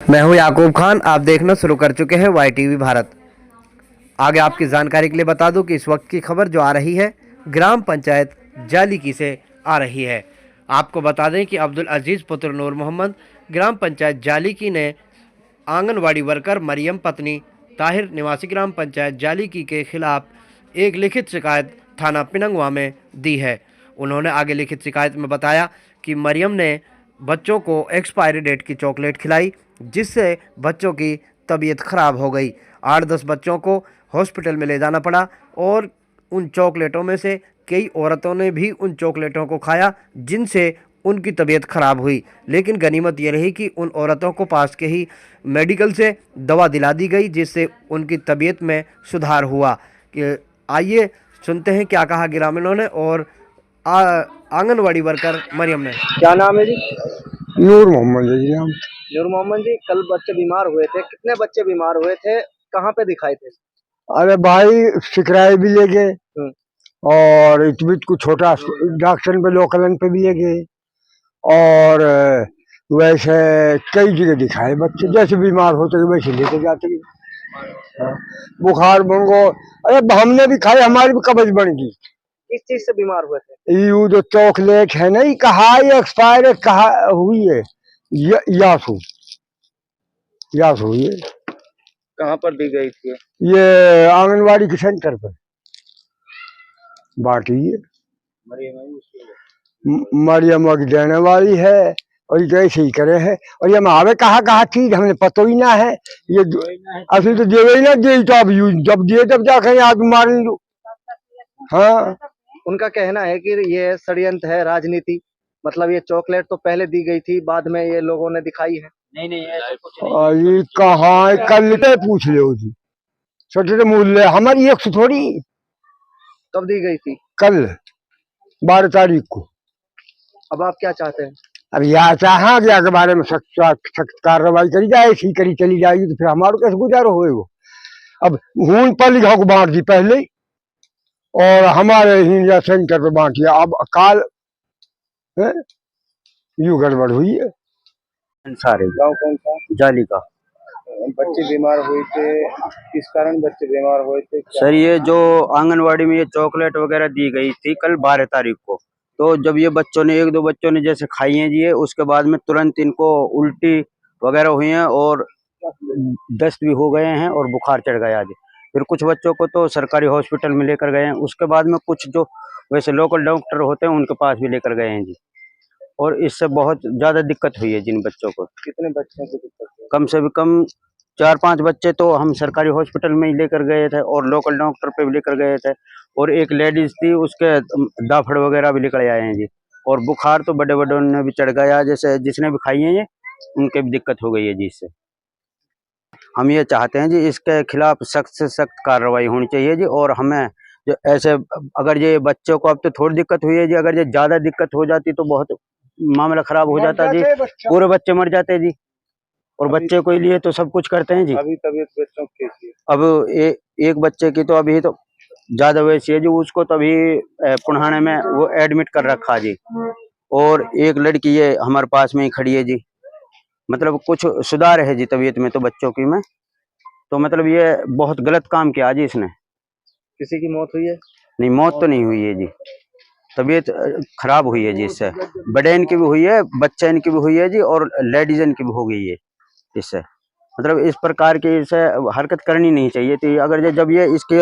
मैं हूं याकूब खान। आप देखना शुरू कर चुके हैं वाई टीवी भारत। आगे आपकी जानकारी के लिए बता दूं कि इस वक्त की खबर जो आ रही है ग्राम पंचायत जालीकी से आ रही है। आपको बता दें कि अब्दुल अजीज़ पुत्र नूर मोहम्मद ग्राम पंचायत जालीकी ने आंगनवाड़ी वर्कर मरियम पत्नी ताहिर निवासी ग्राम पंचायत जालीकी के खिलाफ एक लिखित शिकायत थाना पिनंगवा में दी है। उन्होंने आगे लिखित शिकायत में बताया कि मरियम ने बच्चों को एक्सपायरी डेट की चॉकलेट खिलाई, जिससे बच्चों की तबीयत खराब हो गई। 8-10 बच्चों को हॉस्पिटल में ले जाना पड़ा और उन चॉकलेटों में से कई औरतों ने भी उन चॉकलेटों को खाया, जिनसे उनकी तबीयत खराब हुई। लेकिन गनीमत ये रही कि उन औरतों को पास के ही मेडिकल से दवा दिला दी गई, जिससे उनकी तबीयत में सुधार हुआ। कि आइए सुनते हैं क्या कहा ग्रामीणों ने और आंगनवाड़ी वर्कर मरियम ने। क्या नाम है जी? नूर मोहम्मद है जी हम। नूर मोहम्मद जी, कल बच्चे बीमार हुए थे, कितने बच्चे बीमार हुए थे, कहाँ पे दिखाए थे? अरे भाई सिकराए भी ले गए हम्म, और इतबित को छोटा डॉक्टर पे लोकलन पे भी ले गए और वैसे कई जगह दिखाए बच्चे, जैसे बीमार होते हैं वैसे लेके जाते हैं। हाँ, बुखार मंगो, अरे हमने भी खाए, हमारी भी कब्ज बन गई। किस चीज से बीमार हुए थे? यू जो चॉकलेट है ना, ये कहा एक्सपायर कहा हुई है, यासू यासू हुई है। कहाँ पर दी गई थी? ये आंगनवाड़ी के सेंटर पर बांटी है। मरियम की देने वाली है और ये ऐसे ही करे है। और ये हमें कहा चीज हमने पता ही ना है। ये असली तो देवे ही ना दे, तो अब जब दिए तब जाकर आग मार लो। हाँ, उनका कहना है कि ये षड्यंत्र है, राजनीति। मतलब ये चॉकलेट तो पहले दी गई थी, बाद में ये लोगों ने दिखाई है। नहीं नहीं, ऐसा कुछ नहीं। और ये कहाँ कल पे पूछ लो जी, छोटे मूल्य हमारी एक थोड़ी। कब दी गई थी? कल 12 तारीख को। अब आप क्या चाहते हैं? अब यह चाहा कि के बारे में सख्त कार्रवाई करी जाए, ऐसी करी चली जाएगी तो फिर हमारे कैसे गुजारो होएगा। अब हून पली घाव को बांट दी पहले और हमारे हिंदिया सेंटर पे बांटिया, अब काल यू गड़बड़ हुई है। सारे गांव कौन सा? जाली का। बच्चे बीमार हुए थे, किस कारण बच्चे बीमार हुए थे? सर ये जो आंगनवाड़ी में ये चॉकलेट वगैरह दी गई थी कल 12 तारीख को, तो जब ये बच्चों ने एक दो बच्चों ने जैसे खाई हैं जी, उसके बाद में तुरंत इनको उल्टी वगैरह हुई हैं और दस्त भी हो गए हैं और बुखार चढ़ गया जी। फिर कुछ बच्चों को तो सरकारी हॉस्पिटल में लेकर गए हैं, उसके बाद में कुछ जो वैसे लोकल डॉक्टर होते हैं उनके पास भी लेकर गए हैं जी। और इससे बहुत ज़्यादा दिक्कत हुई है जिन बच्चों को। कितने बच्चों को दिक्कत हुई? कम से कम 4-5 बच्चे तो हम सरकारी हॉस्पिटल में ही लेकर गए थे और लोकल डॉक्टर पे भी लेकर गए थे, और एक लेडीज थी उसके दाफड़ वगैरह भी लेकर आए हैं जी। और बुखार तो बड़े बड़े ने भी चढ़ गया, जैसे जिसने भी खाई है ये उनके भी दिक्कत हो गई है जी। इससे हम ये चाहते हैं जी इसके खिलाफ सख्त से सख्त कार्रवाई होनी चाहिए जी। और हमें जो ऐसे अगर ये बच्चों को अब तो थोड़ी दिक्कत हुई है जी, अगर ये ज़्यादा दिक्कत हो जाती तो बहुत मामला खराब हो जाता जी, पूरे बच्चे मर जाते जी। और बच्चे के लिए तो सब कुछ करते हैं जी। अभी तबीयत बच्चों की कैसी है? अब एक बच्चे की तो अभी तो ज्यादा वैसी है जी, उसको तो अभी पुणाने में वो एडमिट कर रखा जी। और एक लड़की ये हमारे पास में ही खड़ी है जी, मतलब कुछ सुधार है जी तबीयत में तो बच्चों की में। तो मतलब ये बहुत गलत काम किया जी इसने। किसी की मौत हुई है? नहीं, मौत तो नहीं हुई है जी, तबीयत खराब हुई है जी इससे। बड़े इनकी भी हुई है, बच्चे इनकी भी हुई है जी, और लेडीज इनकी भी हो गई है इससे। मतलब इस प्रकार की इसे हरकत करनी नहीं चाहिए थी। अगर जब ये इसके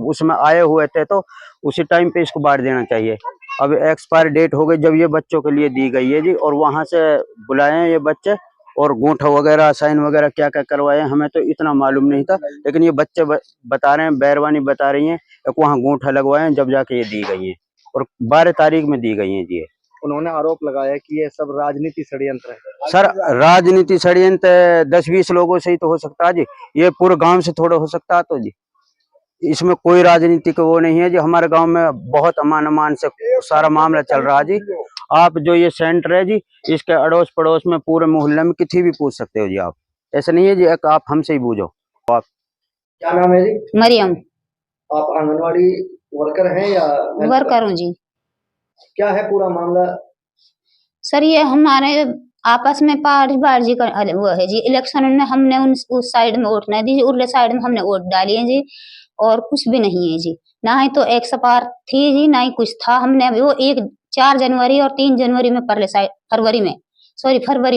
उसमें आए हुए थे तो उसी टाइम पे इसको बांट देना चाहिए। अब एक्सपायर डेट हो गई जब ये बच्चों के लिए दी गई है जी, और वहां से बुलाए हैं ये बच्चे और गूंठा वगैरह साइन वगैरह क्या क्या करवाए हैं, हमें तो इतना मालूम नहीं था। लेकिन ये बच्चे बता रहे हैं, बैरवानी बता रही हैं कि वहाँ गूंठा लगवाए हैं जब जाके ये दी गई हैं, और 12 तारीख में दी गई हैं जी। उन्होंने आरोप लगाया कि ये सब राजनीति षड्यंत्र है। सर राजनीति षड्यंत्र 10-20 लोगों से ही तो हो सकता है जी, ये पूरे गांव से थोड़ा हो सकता है तो जी। इसमें कोई राजनीतिक वो नहीं है जी। हमारे गांव में बहुत अमान अमान से सारा मामला चल रहा है जी। आप जो ये सेंटर है जी, इसके अड़ोस पड़ोस में पूरे मोहल्ले में किसी भी पूछ सकते हो जी आप। ऐसा नहीं है जी आप हमसे ही पूछो। आप क्या नाम है जी? मरियम। आप आंगनवाड़ी वर्कर हैं या वर्कर हूँ जी। क्या है पूरा मामला? सर ये हमारे आपस में पार्टी का वो है जी। इलेक्शन में हमने उस साइड में वोट नहीं दी जी, उरले साइड में हमने वोट डाली है जी, और कुछ भी नहीं है जी। ना ही तो एक सपार थी जी, ना ही कुछ था। हमने वो 4 जनवरी और 3 जनवरी में फरवरी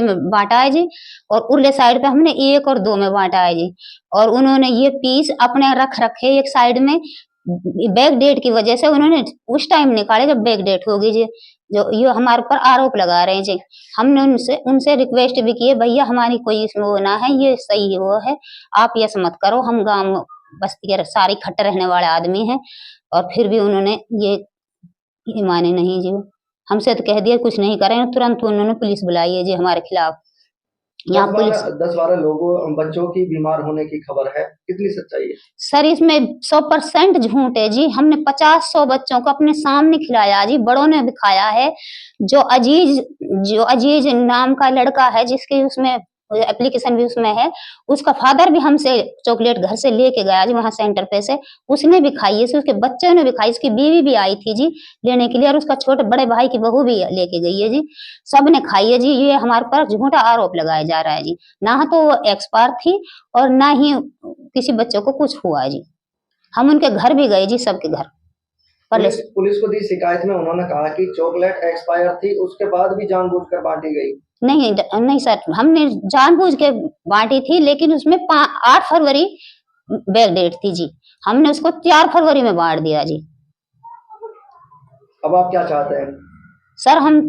में बांटा है जी, और उरले साइड पे हमने 1 और 2 में बांटा है जी। और उन्होंने ये पीस अपने रख रखे एक साइड में, बैक डेट की वजह से उन्होंने उस टाइम निकाले जब बैक डेट होगी जी। जो ये हमारे ऊपर आरोप लगा रहे हैं जी। हमने उनसे रिक्वेस्ट भी की है, भैया हमारी कोई इसमें वो ना है, ये सही वो है, आप ये मत करो, हम गांव बस्ती के सारे इकट्ठे रहने वाले आदमी हैं। और फिर भी उन्होंने ये माने नहीं जी। हमसे तो कह दिया कुछ नहीं करेंगे, तुरंत उन्होंने पुलिस बुलाई है जी हमारे खिलाफ। यहाँ पुलिस 10-12 लोगों बच्चों की बीमार होने की खबर है, कितनी सच्चाई है? सर इसमें 100% झूठ है जी। हमने 50-100 बच्चों को अपने सामने खिलाया जी, बड़ों ने भी खाया है। जो अजीज नाम का लड़का है, जिसके उसमें एप्लीकेशन भी उसमें है, उसका फादर भी हमसे चॉकलेट घर से लेके गया जी, वहां सेंटर पे से उसने भी खाई है, उसके बच्चों ने भी खाई, उसकी बीवी भी आई थी जी लेने के लिए, और उसका छोटे बड़े भाई की बहू भी लेके गई है जी। सबने खाई है जी। ये हमारे पर झूठा आरोप लगाया जा रहा है जी। ना तो वो एक्सपायर थी और ना ही किसी बच्चों को कुछ हुआ जी। हम उनके घर भी गए जी, सबके घर। पुलिस को दी शिकायत में उन्होंने कहा कि चॉकलेट एक्सपायर थी, उसके बाद भी जानबूझकर बांटी गई। नहीं सर, हमने जानबूझ के बांटी थी, लेकिन उसमें 8 फरवरी बैक डेट थी जी। हमने उसको 4 फरवरी में बांट दिया जी। अब आप क्या चाहते हैं? सर हम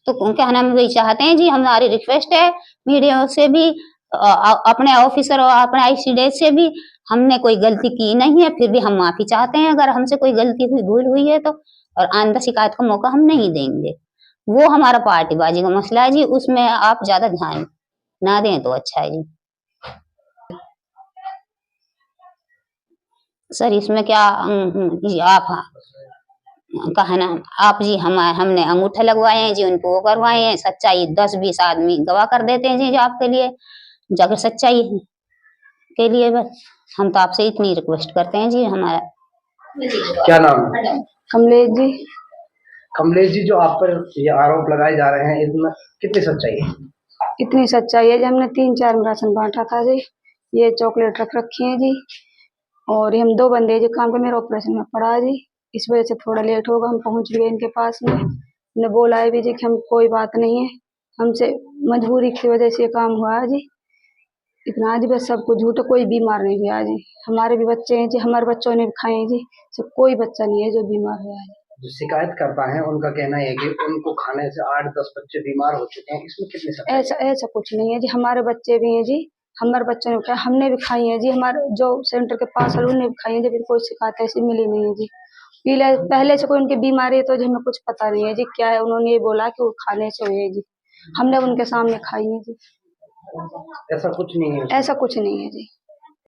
तो क्या नाम वही चाहते हैं जी। हमारी रिक्वेस्ट है मीडिया से भी, अपने ऑफिसर और अपने ICDS से भी, हमने कोई गलती की नहीं है, फिर भी हम माफी चाहते हैं अगर हमसे कोई गलती हुई, भूल हुई है तो। और आइंदा शिकायत का मौका हम नहीं देंगे। वो हमारा पार्टीबाजी का मसला है जी, उसमें आप ज्यादा ध्यान ना दें तो अच्छा है जी। सर इसमें क्या आप कहना आप जी, हमने अंगूठे लगवाए हैं जी, उनको वो करवाए हैं। सच्चाई 10-20 आदमी गवाह कर देते हैं जी जो आपके लिए, जाकर सच्चाई के लिए। बस हम तो आपसे इतनी रिक्वेस्ट करते हैं जी। हमारा क्या नाम है? कमलेश जी। कमलेश जी, जो आप पर ये आरोप लगाए जा रहे हैं, इसमें कितनी सच्चाई है? इतनी सच्चाई है जी, हमने 3-4 में राशन बांटा था जी। ये चॉकलेट रख रखी है जी, और हम 2 बंदे जो काम कर, मेरा ऑपरेशन में पड़ा है जी, इस वजह से थोड़ा लेट होगा। हम पहुंच गए इनके पास में, ने बोला है भी जी कि हम कोई बात नहीं है, हमसे मजबूरी की वजह से काम हुआ है जी। इतना जी बस, सब कुछ झूठ, कोई बीमार नहीं हुआ जी। हमारे भी बच्चे हैं जी, हमारे बच्चों ने भी खाए हैं जी, सब कोई बच्चा नहीं है जो बीमार हुआ है। जो शिकायत करता है उनका कहना है कि उनको खाने से 8-10 बच्चे बीमार हो चुके हैं, इसमें कितनी सच्चाई है? ऐसा कुछ नहीं है जी, हमारे बच्चे भी हैं जी, हमारे बच्चों ने खाया, हमने भी खाई है जी। हमारे जो सेंटर के पास है उन्होंने भी खाई है, जब कोई शिकायत ऐसी मिली नहीं है जी। पहले से कोई उनकी बीमारी है तो जी हमें कुछ पता नहीं है जी क्या है। उन्होंने ये बोला कि वो खाने से हुए जी, हमने उनके सामने खाई है जी। ऐसा कुछ नहीं है? ऐसा कुछ नहीं है जी।